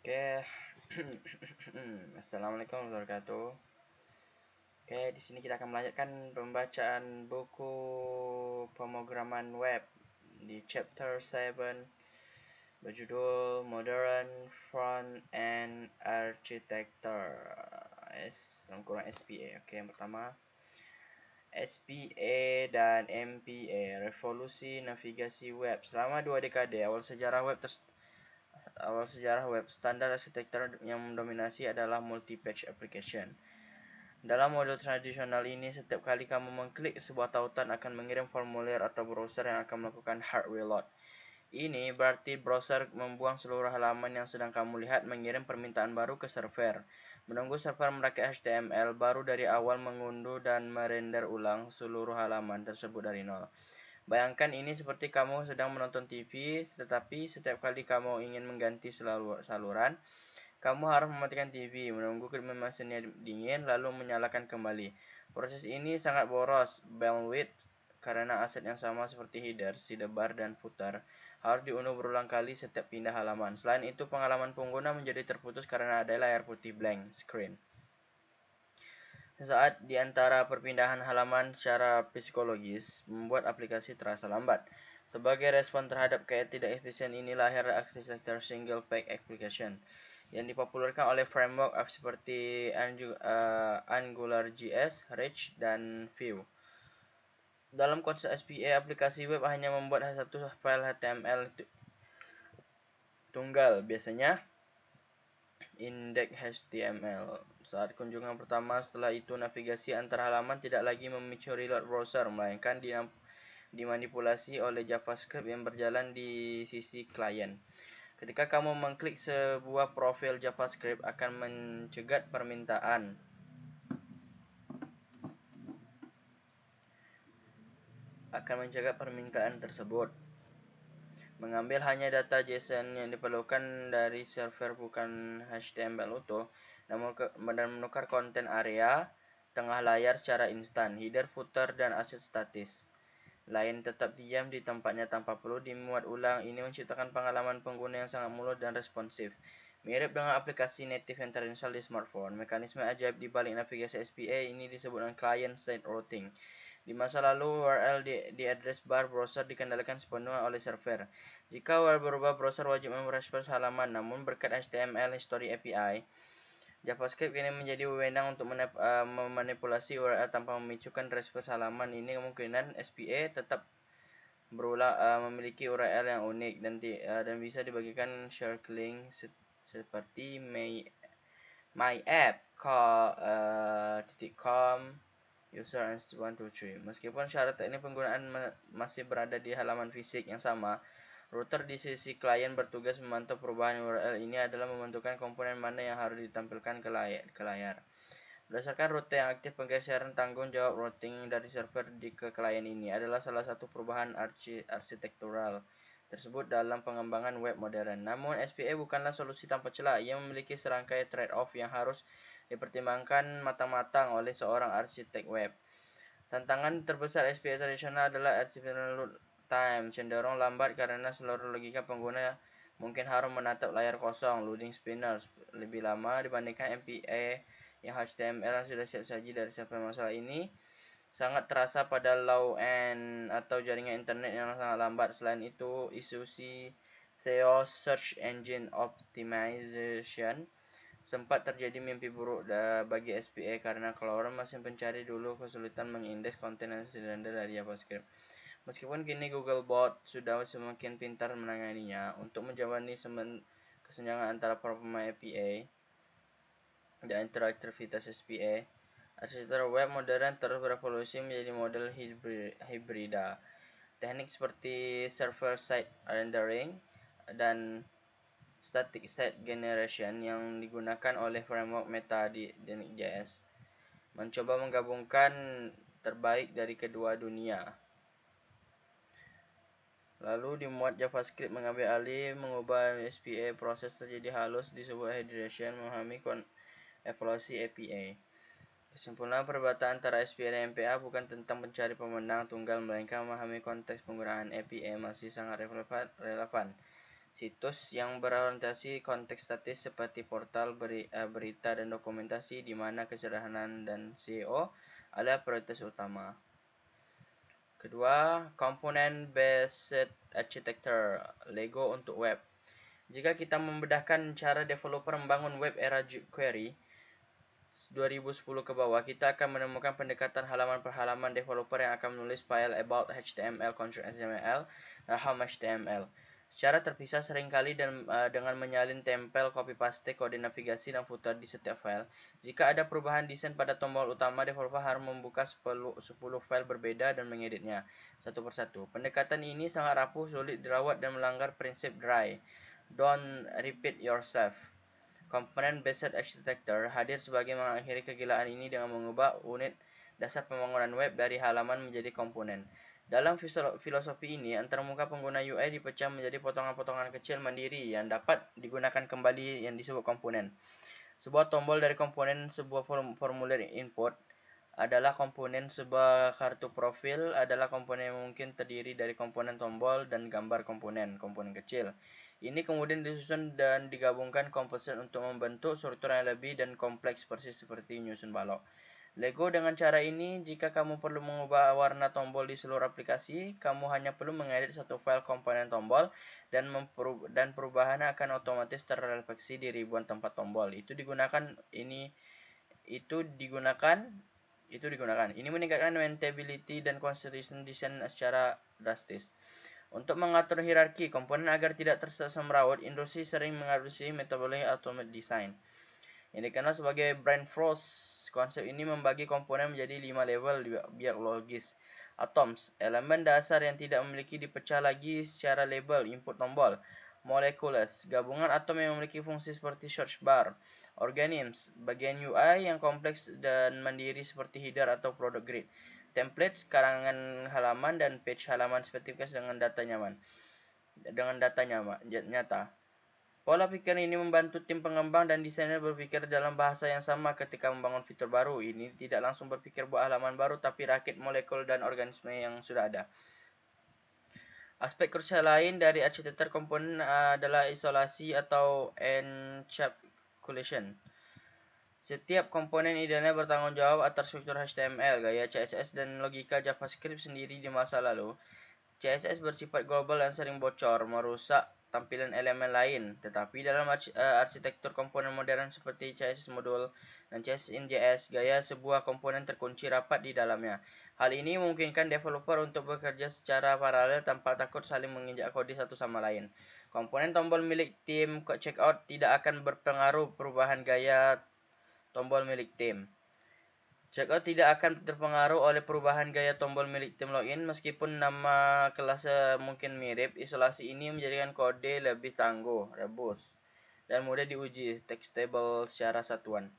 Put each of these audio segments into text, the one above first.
Oke, Assalamualaikum warahmatullahi wabarakatuh. Oke, di sini kita akan melanjutkan pembacaan buku pemrograman web di chapter 7 berjudul Modern Front End Architecture dalam kurang SPA. Oke, yang pertama SPA dan MPA, revolusi navigasi web. Selama 2 dekade awal sejarah web, standar arsitektur yang mendominasi adalah multi-page application. Dalam model tradisional ini, setiap kali kamu mengklik sebuah tautan akan mengirim formulir atau browser yang akan melakukan hard reload. Ini berarti browser membuang seluruh halaman yang sedang kamu lihat, mengirim permintaan baru ke server, menunggu server merakit HTML baru dari awal, mengunduh dan merender ulang seluruh halaman tersebut dari nol. Bayangkan ini seperti kamu sedang menonton TV, tetapi setiap kali kamu ingin mengganti saluran, kamu harus mematikan TV, menunggu mesinnya dingin, lalu menyalakan kembali. Proses ini sangat boros bandwidth karena aset yang sama seperti header, sidebar, dan footer harus diunduh berulang kali setiap pindah halaman. Selain itu, pengalaman pengguna menjadi terputus karena ada layar putih blank screen sesaat di antara perpindahan halaman. Secara psikologis, membuat aplikasi terasa lambat. Sebagai respon terhadap ketidakefisien ini, lahir arsitektur single page application yang dipopulerkan oleh framework seperti AngularJS, React, dan Vue. Dalam konsep SPA, aplikasi web hanya membuat satu file HTML tunggal, biasanya index HTML. Saat kunjungan pertama, setelah itu navigasi antar halaman tidak lagi memicu reload browser, melainkan dimanipulasi oleh JavaScript yang berjalan di sisi klien. Ketika kamu mengklik sebuah profil JavaScript akan mencegat permintaan tersebut. Mengambil hanya data JSON yang diperlukan dari server, bukan HTML utuh, dan menukar konten area tengah layar secara instan. Header, footer, dan aset statis lain tetap diam di tempatnya tanpa perlu dimuat ulang. Ini menciptakan pengalaman pengguna yang sangat mulus dan responsif, mirip dengan aplikasi native yang terinstall di smartphone. Mekanisme ajaib di balik navigasi SPA ini disebut dengan client-side routing. Di masa lalu, URL di address bar browser dikendalikan sepenuhnya oleh server. Jika URL berubah, browser wajib merespons halaman. Namun berkat HTML History API, JavaScript ini menjadi wewenang untuk memanipulasi URL tanpa memicukan respons halaman. Ini kemungkinan SPA tetap memiliki URL yang unik dan bisa dibagikan share link seperti myapp.com user and 123. Meskipun syarat teknik penggunaan masih berada di halaman fisik yang sama, router di sisi klien bertugas memantau perubahan URL. Ini adalah membentukkan komponen mana yang harus ditampilkan ke layar. Berdasarkan rute yang aktif, penggeseran tanggung jawab routing dari server ke klien ini adalah salah satu perubahan arsitektural tersebut dalam pengembangan web modern. Namun, SPA bukanlah solusi tanpa celah. Ia memiliki serangkaian trade-off yang harus dipertimbangkan matang-matang oleh seorang arsitek web. Tantangan terbesar SPA tradisional adalah exceptional load time, cenderung lambat karena seluruh logika pengguna mungkin harus menatap layar kosong. Loading spinners lebih lama dibandingkan MPA yang HTML yang sudah siap saji dari server. Masalah ini sangat terasa pada low end atau jaringan internet yang sangat lambat. Selain itu, isu SEO Search Engine Optimization sempat terjadi mimpi buruk bagi SPA karena kalau orang masih pencari dulu kesulitan mengindeks konten yang sederhana dari JavaScript. Meskipun kini Googlebot sudah semakin pintar menanganinya untuk menjawani kesenjangan antara performa APA dan interaktivitas SPA, arsitektur web modern terus berevolusi menjadi model hibrida. Teknik seperti server-side rendering dan static site generation yang digunakan oleh framework Meta di JS mencoba menggabungkan terbaik dari kedua dunia. Lalu dimuat JavaScript mengambil alih, mengubah SPA. Proses terjadi halus disebut hydration, memahami evolusi APA. Kesimpulan, perdebatan antara SPA dan MPA bukan tentang mencari pemenang tunggal, melainkan memahami konteks penggunaan APA masih sangat relevan. Situs yang berorientasi konteks statis seperti portal berita dan dokumentasi di mana kesederhanaan dan SEO adalah prioritas utama. Kedua, Component Based Architecture, Lego untuk web. Jika kita membedahkan cara developer membangun web era jQuery 2010 ke bawah, kita akan menemukan pendekatan halaman per halaman developer yang akan menulis file about HTML, control HTML, dan home HTML secara terpisah seringkali dan dengan menyalin tempel copy paste kode navigasi dan footer di setiap file. Jika ada perubahan desain pada tombol utama, developer harus membuka 10 file berbeda dan mengeditnya satu persatu. Pendekatan ini sangat rapuh, sulit dirawat dan melanggar prinsip dry. Don't repeat yourself. Component Based Architecture hadir sebagai mengakhiri kegilaan ini dengan mengubah unit dasar pembangunan web dari halaman menjadi komponen. Dalam filosofi ini, antarmuka pengguna UI dipecah menjadi potongan-potongan kecil mandiri yang dapat digunakan kembali yang disebut komponen. Sebuah tombol dari komponen sebuah formulir input adalah komponen, sebuah kartu profil adalah komponen yang mungkin terdiri dari komponen tombol dan gambar komponen kecil. Ini kemudian disusun dan digabungkan komposit untuk membentuk struktur yang lebih dan kompleks persis seperti menyusun balok. Lego dengan cara ini, jika kamu perlu mengubah warna tombol di seluruh aplikasi, kamu hanya perlu mengedit satu file komponen tombol dan perubahannya akan otomatis terrefleksi di ribuan tempat tombol. Itu digunakan. Ini meningkatkan maintainability dan consistency desain secara drastis. Untuk mengatur hierarki komponen agar tidak tersemrawut, industri sering mengadopsi metodologi automate design yang dikenal sebagai brain frost. Konsep ini membagi komponen menjadi 5 level biologis. Atoms, elemen dasar yang tidak memiliki dipecah lagi secara label input tombol. Molecules, gabungan atom yang memiliki fungsi seperti search bar. Organisms, bagian UI yang kompleks dan mandiri seperti header atau product grid. Templates, karangan halaman dan page halaman spesifikas dengan data nyata. Pola pikir ini membantu tim pengembang dan desainer berpikir dalam bahasa yang sama ketika membangun fitur baru. Ini tidak langsung berpikir buat halaman baru, tapi rakit molekul dan organisme yang sudah ada. Aspek krusial lain dari arsitektur komponen adalah isolasi atau encapsulation. Setiap komponen idealnya bertanggung jawab atas struktur HTML, gaya CSS, dan logika JavaScript sendiri di masa lalu. CSS bersifat global dan sering bocor, merusak tampilan elemen lain. Tetapi dalam arsitektur komponen modern seperti CSS modul dan CSS in JS, gaya sebuah komponen terkunci rapat di dalamnya. Hal ini memungkinkan developer untuk bekerja secara paralel tanpa takut saling menginjak kode satu sama lain. Komponen tombol milik tim checkout tidak akan berpengaruh perubahan gaya tombol milik tim. Checkout tidak akan terpengaruh oleh perubahan gaya tombol milik tim login meskipun nama kelasnya mungkin mirip. Isolasi ini menjadikan kode lebih tangguh, rebus, dan mudah diuji testable secara satuan.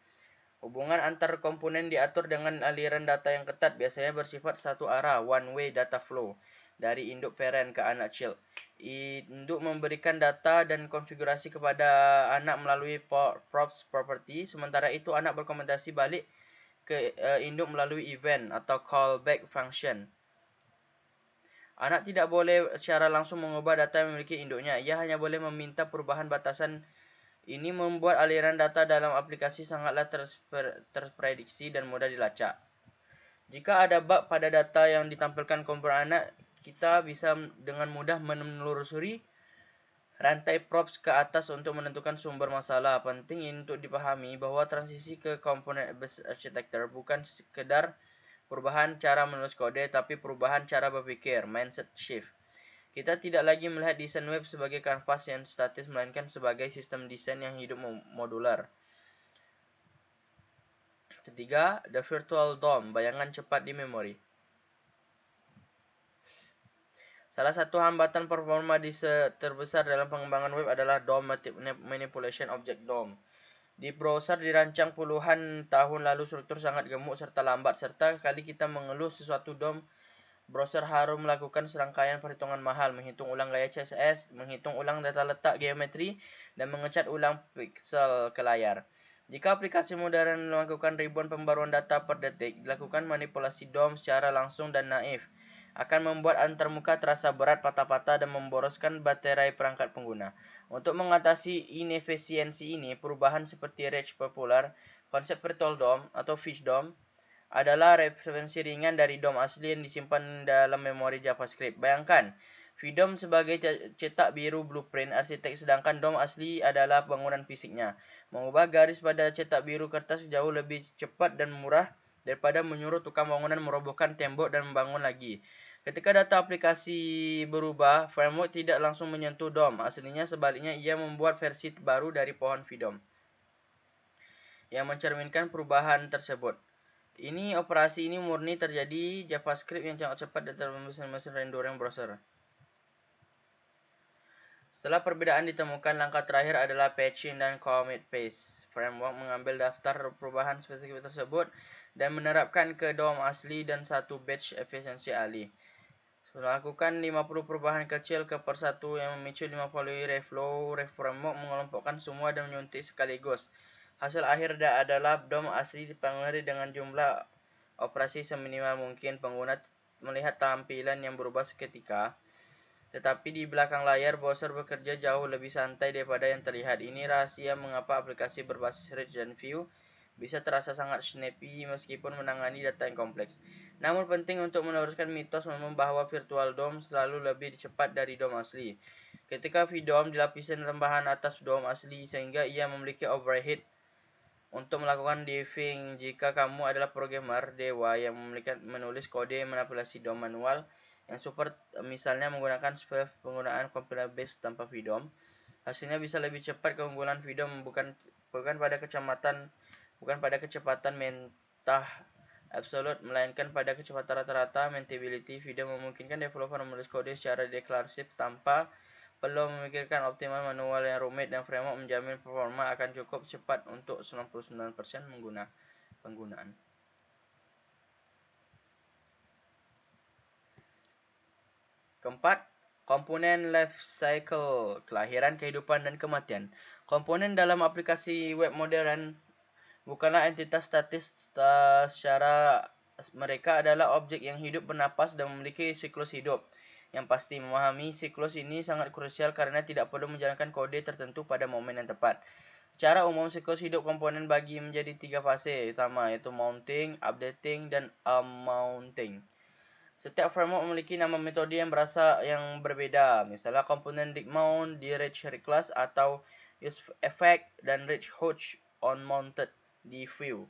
Hubungan antar komponen diatur dengan aliran data yang ketat, biasanya bersifat satu arah, one-way data flow, dari induk parent ke anak child. Induk memberikan data dan konfigurasi kepada anak melalui props property, sementara itu anak berkomunikasi balik ke induk melalui event atau callback function. Anak tidak boleh secara langsung mengubah data yang memiliki induknya. Ia hanya boleh meminta perubahan batasan. Ini membuat aliran data dalam aplikasi sangatlah terprediksi dan mudah dilacak. Jika ada bug pada data yang ditampilkan komponen anak, kita bisa dengan mudah menelusuri rantai props ke atas untuk menentukan sumber masalah. Penting untuk dipahami bahwa transisi ke component based architecture bukan sekedar perubahan cara menulis kode, tapi perubahan cara berpikir, mindset shift. Kita tidak lagi melihat desain web sebagai kanvas yang statis, melainkan sebagai sistem desain yang hidup modular. Ketiga, the virtual DOM, bayangan cepat di memori. Salah satu hambatan performa terbesar dalam pengembangan web adalah DOM manipulation object DOM. Di browser dirancang puluhan tahun lalu, struktur sangat gemuk serta lambat, serta kali kita mengeluh sesuatu DOM, browser harus melakukan serangkaian perhitungan mahal, menghitung ulang gaya CSS, menghitung ulang data letak geometri, dan mengecat ulang pixel ke layar. Jika aplikasi modern melakukan ribuan pembaruan data per detik, dilakukan manipulasi DOM secara langsung dan naif. akan membuat antarmuka terasa berat, patah-patah, dan memboroskan baterai perangkat pengguna. Untuk mengatasi inefisiensi ini, perubahan seperti Rage Popular, konsep Virtual DOM atau Fish DOM adalah referensi ringan dari DOM asli yang disimpan dalam memori JavaScript. Bayangkan, VDOM sebagai cetak biru blueprint arsitek, sedangkan DOM asli adalah bangunan fisiknya. Mengubah garis pada cetak biru kertas jauh lebih cepat dan murah daripada menyuruh tukang bangunan merobohkan tembok dan membangun lagi. Ketika data aplikasi berubah, framework tidak langsung menyentuh DOM. Aslinya sebaliknya, ia membuat versi baru dari pohon VDOM yang mencerminkan perubahan tersebut. Operasi ini murni terjadi JavaScript yang sangat cepat dalam mesin rendering browser. Setelah perbedaan ditemukan, langkah terakhir adalah patching dan commit paste. Framework mengambil daftar perubahan spesifik tersebut dan menerapkan ke DOM asli dan satu batch efisiensi alih. Melakukan 50 perubahan kecil ke persatu yang memicu 50 reflow. Framework mengelompokkan semua dan menyuntik sekaligus. Hasil akhir adalah DOM asli dipengaruhi dengan jumlah operasi seminimal mungkin. Pengguna melihat tampilan yang berubah seketika, tetapi di belakang layar browser bekerja jauh lebih santai daripada yang terlihat. Ini rahasia mengapa aplikasi berbasis Rich dan Vue bisa terasa sangat snappy meskipun menangani data yang kompleks. Namun penting untuk meluruskan mitos bahwa Virtual DOM selalu lebih cepat dari DOM asli. Ketika VDOM dilapisi tambahan atas DOM asli sehingga ia memiliki overhead untuk melakukan debugging. Jika kamu adalah programmer dewa yang menulis kode manipulasi DOM manual yang support, misalnya menggunakan Svelte penggunaan compiler base tanpa VDOM, hasilnya bisa lebih cepat. Keunggulan VDOM bukan pada kecepatan mentah absolut, melainkan pada kecepatan rata-rata. Maintainability VDOM memungkinkan developer menulis kode secara deklaratif tanpa perlu memikirkan optimal manual yang rumit, dan framework menjamin performa akan cukup cepat untuk 99% penggunaan. Keempat, komponen life cycle, kelahiran, kehidupan, dan kematian. Komponen dalam aplikasi web modern bukanlah entitas statis secara mereka adalah objek yang hidup, bernapas, dan memiliki siklus hidup. Yang pasti, memahami siklus ini sangat krusial karena tidak perlu menjalankan kode tertentu pada momen yang tepat. Secara umum, siklus hidup komponen bagi menjadi 3 fase utama, yaitu mounting, updating, dan unmounting. Setiap framework memiliki nama metode yang berbeda. Misalnya komponen digmount di Rich Reclass atau use effect dan Rich Hooch unmounted di Vue.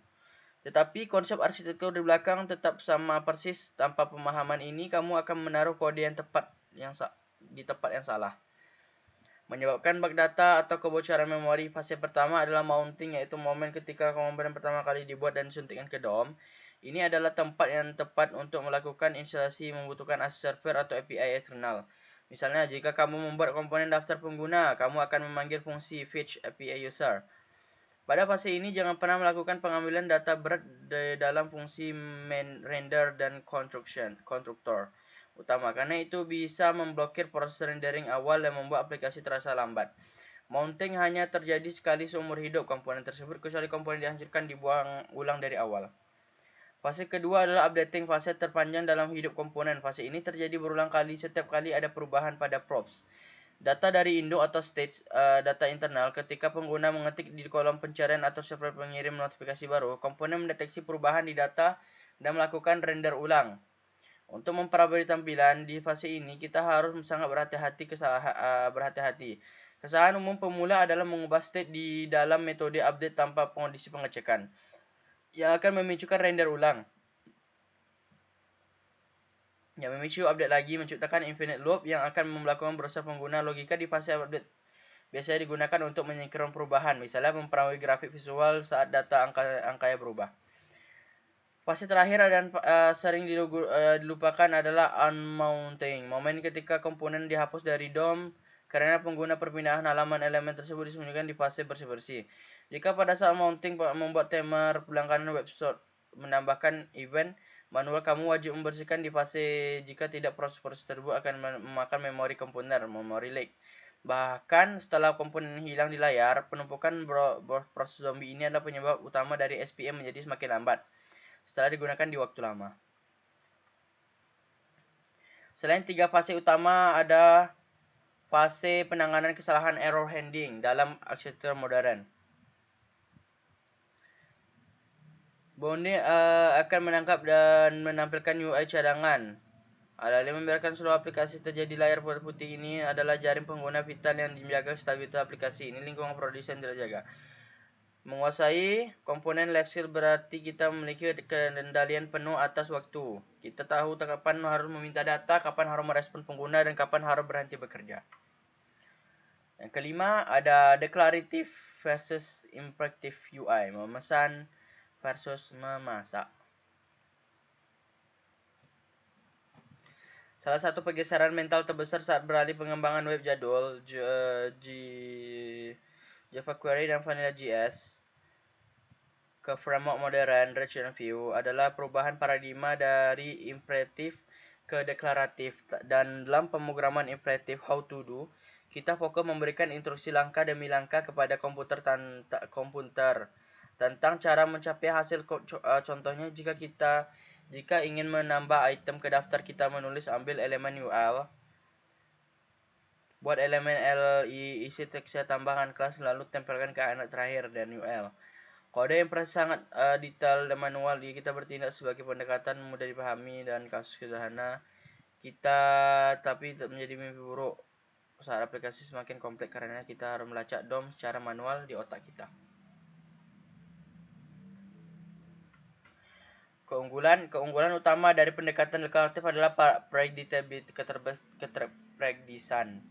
Tetapi konsep arsitektur di belakang tetap sama persis. Tanpa pemahaman ini, kamu akan menaruh kode di tempat yang salah, menyebabkan bug data atau kebocoran memori. Fase pertama adalah mounting, yaitu momen ketika komponen pertama kali dibuat dan disuntikkan ke DOM. Ini adalah tempat yang tepat untuk melakukan instalasi, membutuhkan akses server atau API eksternal. Misalnya, jika kamu membuat komponen daftar pengguna, kamu akan memanggil fungsi fetch API user. Pada fase ini, jangan pernah melakukan pengambilan data berat dalam fungsi main render dan constructor utama, karena itu bisa memblokir proses rendering awal dan membuat aplikasi terasa lambat. Mounting hanya terjadi sekali seumur hidup komponen tersebut, kecuali komponen dihancurkan dibuang ulang dari awal. Fase kedua adalah updating, fase terpanjang dalam hidup komponen. Fase ini terjadi berulang kali setiap kali ada perubahan pada props. Data dari induk atau stage data internal. Ketika pengguna mengetik di kolom pencarian atau server pengirim notifikasi baru, komponen mendeteksi perubahan di data dan melakukan render ulang. Untuk memperbaiki tampilan di fase ini, kita harus sangat berhati-hati. Kesalahan umum pemula adalah mengubah state di dalam metode update tanpa kondisi pengecekan, yang akan memicukan render ulang, yang memicu update lagi, menciptakan infinite loop yang akan melakukan browser pengguna. Logika di fase update biasanya digunakan untuk menyingkirkan perubahan, misalnya memperbarui grafik visual saat data angkanya berubah. Fase terakhir dan sering dilupakan adalah unmounting, momen ketika komponen dihapus dari DOM karena pengguna perpindahan halaman elemen tersebut disembunyikan di fase bersih-bersih. Jika pada saat mounting membuat timer berlangganan website menambahkan event manual, kamu wajib membersihkan di fase. Jika tidak, proses tersebut akan memakan memori komponer, memori leak. Bahkan setelah komponen hilang di layar, penumpukan proses zombie ini adalah penyebab utama dari SPM menjadi semakin lambat setelah digunakan di waktu lama. Selain 3 fase utama, ada fase penanganan kesalahan error handling dalam arsitektur modern. Bonnet akan menangkap dan menampilkan UI cadangan. Alih-alih membiarkan seluruh aplikasi terjadi layar putih, ini adalah jaring pengguna vital yang menjaga stabilitas aplikasi. Ini lingkungan produksi yang tidak jaga. Menguasai komponen life skill berarti kita memiliki kendalian penuh atas waktu. Kita tahu kapan harus meminta data, kapan harus merespon pengguna, dan kapan harus berhenti bekerja. Yang kelima, ada declarative versus imperative UI, memesan versus memasak. Salah satu pergeseran mental terbesar saat beralih pengembangan web jadul, Java Query dan Vanilla JS ke framework modern Reaction View adalah perubahan paradigma dari imperatif ke deklaratif. Dan dalam pemrograman imperatif how to do, kita fokus memberikan instruksi langkah demi langkah kepada komputer tentang cara mencapai hasil. Contohnya, jika ingin menambah item ke daftar, kita ambil elemen UL, buat elemen LI, isi teksnya tambahkan kelas, lalu tempelkan ke anak terakhir dan UL. Kode yang sangat detail dan manual, kita bertindak sebagai pendekatan mudah dipahami dan kasus sederhana kita, tapi menjadi mimpi buruk saat aplikasi semakin kompleks karena kita harus melacak DOM secara manual di otak kita. Keunggulan utama dari pendekatan deklaratif adalah keterprediktan.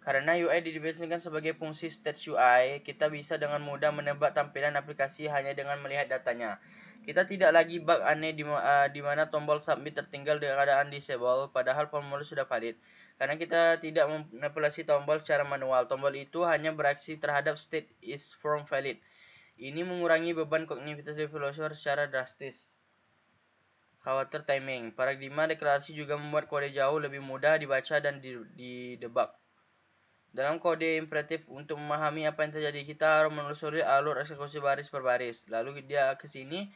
Karena UI didefinisikan sebagai fungsi stage UI, kita bisa dengan mudah menebak tampilan aplikasi hanya dengan melihat datanya. Kita tidak lagi bug aneh di mana tombol submit tertinggal di keadaan disable, padahal formulir sudah valid. Karena kita tidak memanipulasi tombol secara manual, tombol itu hanya bereaksi terhadap state is from valid. Ini mengurangi beban kognitif developer secara drastis. Khawatir timing. Paradigma deklarasi juga membuat kode jauh lebih mudah dibaca dan didebug. Dalam kode imperatif, untuk memahami apa yang terjadi, kita harus menelusuri alur eksekusi baris per baris. Lalu dia ke sini,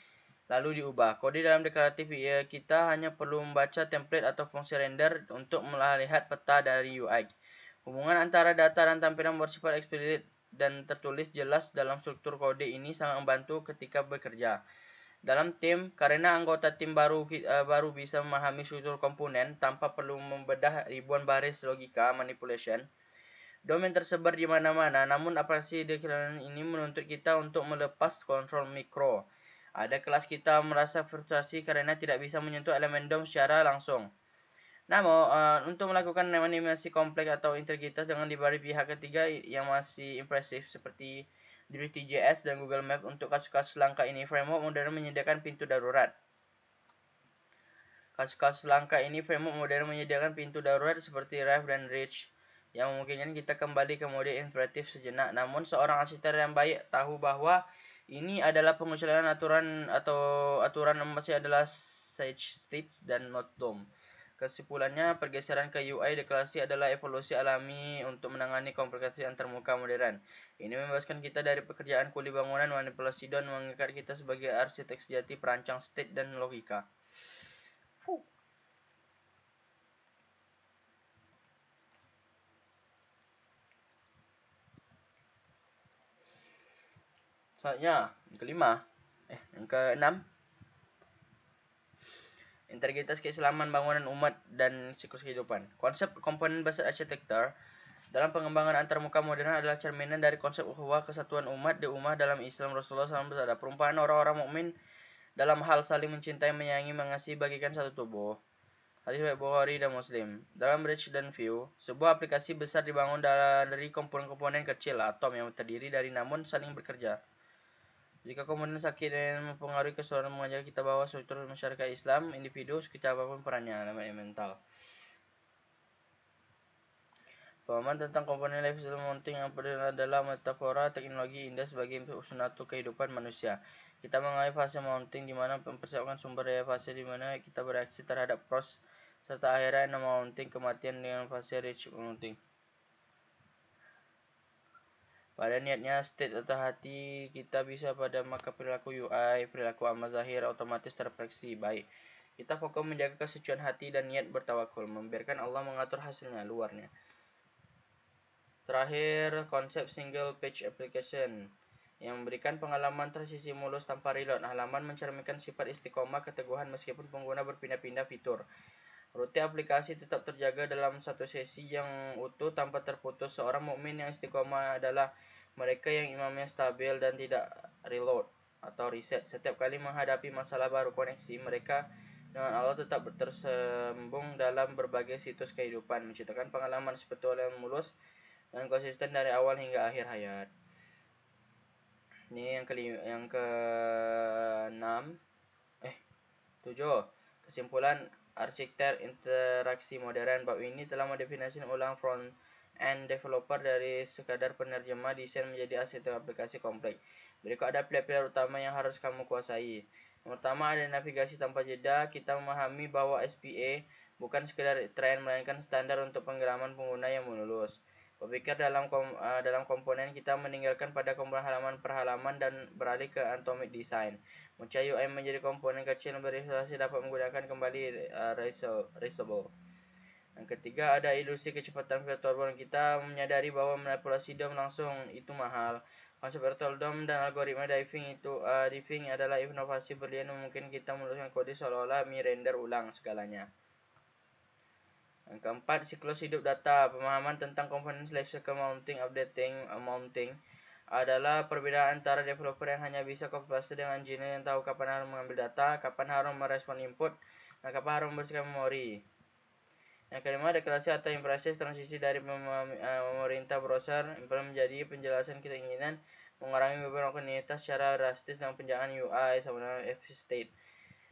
lalu diubah. Kode dalam deklaratif, kita hanya perlu membaca template atau fungsi render untuk melihat peta dari UI. Hubungan antara data dan tampilan bersifat eksplisit dan tertulis jelas dalam struktur kode ini sangat membantu ketika bekerja dalam tim, karena anggota tim baru bisa memahami struktur komponen tanpa perlu membedah ribuan baris logika manipulation. Domain tersebar di mana-mana, namun aplikasi deklarasi ini menuntut kita untuk melepas kontrol mikro. Ada kelas kita merasa frustrasi karena tidak bisa menyentuh elemen DOM secara langsung. Namun, untuk melakukan animasi kompleks atau integritas dengan diberi pihak ketiga yang masih impresif seperti Diri.js dan Google Maps, untuk kasus-kasus langka ini, framework modern menyediakan pintu darurat. Framework modern menyediakan pintu darurat seperti Rive dan Reach, yang memungkinkan kita kembali ke mode imperatif sejenak. Namun seorang arsitek yang baik tahu bahwa ini adalah pengusulan aturan masih adalah sage state dan not DOM. Kesimpulannya, pergeseran ke UI deklarasi adalah evolusi alami untuk menangani komplikasi antarmuka modern. Ini membebaskan kita dari pekerjaan kuli bangunan manipulasi dan mengikat kita sebagai arsitek sejati perancang state dan logika. Selanjutnya, yang keenam, integritas keislaman bangunan umat dan siklus kehidupan. Konsep komponen based architecture dalam pengembangan antarmuka modern adalah cerminan dari konsep ukhuwah kesatuan umat di ummah dalam Islam. Rasulullah SAW bersabda, perumpamaan orang-orang mukmin dalam hal saling mencintai, menyayangi, mengasihi bagikan satu tubuh. Hadis riwayat Bukhari dan Muslim. Dalam Reach dan View, sebuah aplikasi besar dibangun dari komponen-komponen kecil atom yang terdiri dari namun saling bekerja. Jika komponen sakit dan mempengaruhi keseluruhan, mengajak kita bahwa struktur masyarakat Islam, individu, sekecil apapun perannya, namanya mental. Pemahaman tentang komponen life cycle mounting yang adalah metafora teknologi indah sebagai sunnatu kehidupan manusia. Kita mengalami fase mounting di mana mempersiapkan sumber daya, fase di mana kita bereaksi terhadap pros, serta akhirnya mounting kematian dengan fase reach mounting. Pada niatnya state atau hati kita bisa pada maka perilaku UI, perilaku amal zahir otomatis terfleksi baik. Kita fokus menjaga kesucian hati dan niat bertawakul, membiarkan Allah mengatur hasilnya luarnya. Terakhir, konsep single page application yang memberikan pengalaman transisi mulus tanpa reload. Halaman mencerminkan sifat istiqomah keteguhan meskipun pengguna berpindah-pindah fitur. Rute aplikasi tetap terjaga dalam satu sesi yang utuh tanpa terputus. Seorang mukmin yang istiqomah adalah mereka yang imamnya stabil dan tidak reload atau reset. Setiap kali menghadapi masalah baru koneksi, mereka dengan Allah tetap tersembung dalam berbagai situs kehidupan, menciptakan pengalaman spiritual yang mulus dan konsisten dari awal hingga akhir hayat. Ini yang ke-6 7. Kesimpulan arsitektur interaksi modern. Bab ini telah mendefinisikan ulang front-end developer dari sekadar penerjemah desain menjadi arsitektur aplikasi kompleks. Berikut ada pilar-pilar utama yang harus kamu kuasai. Yang pertama ada navigasi tanpa jeda. Kita memahami bahwa SPA bukan sekedar tren melainkan standar untuk penggeraman pengguna yang mulus. Berpikir dalam komponen, kita meninggalkan pada komponen halaman per halaman dan beralih ke atomic design. Mencari UI menjadi komponen kecil yang berisolasi dapat menggunakan kembali reusable. Yang ketiga ada ilusi kecepatan virtual DOM. Kita menyadari bahwa manipulasi DOM langsung itu mahal. Konsep virtual DOM dan algoritma diffing adalah inovasi berlian yang memungkinkan kita menuliskan kode seolah-olah render ulang segalanya. Yang keempat, siklus hidup data. Pemahaman tentang komponen lifecycle mounting, updating, mounting adalah perbedaan antara developer yang hanya bisa copy paste dengan engineer yang tahu kapan harus mengambil data, kapan harus merespon input, dan kapan harus membersihkan memori. Yang kelima, deklarasi atau impresif transisi dari pemerintah browser menjadi penjelasan keinginan mengurangi beban rutinitas secara drastis dengan penjagaan UI sama dengan state.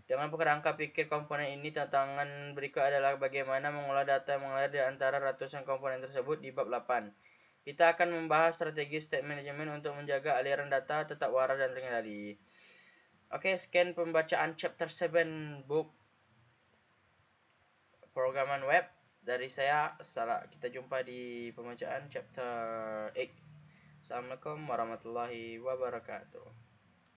Dengan kerangka pikir komponen ini, tantangan berikut adalah bagaimana mengolah data yang mengalir di antara ratusan komponen tersebut di bab 8. Kita akan membahas strategi state management untuk menjaga aliran data tetap waras dan terkendali. Oke, sekian pembacaan chapter 7 book programan web dari saya. Kita jumpa di pembacaan chapter 8. Assalamualaikum warahmatullahi wabarakatuh.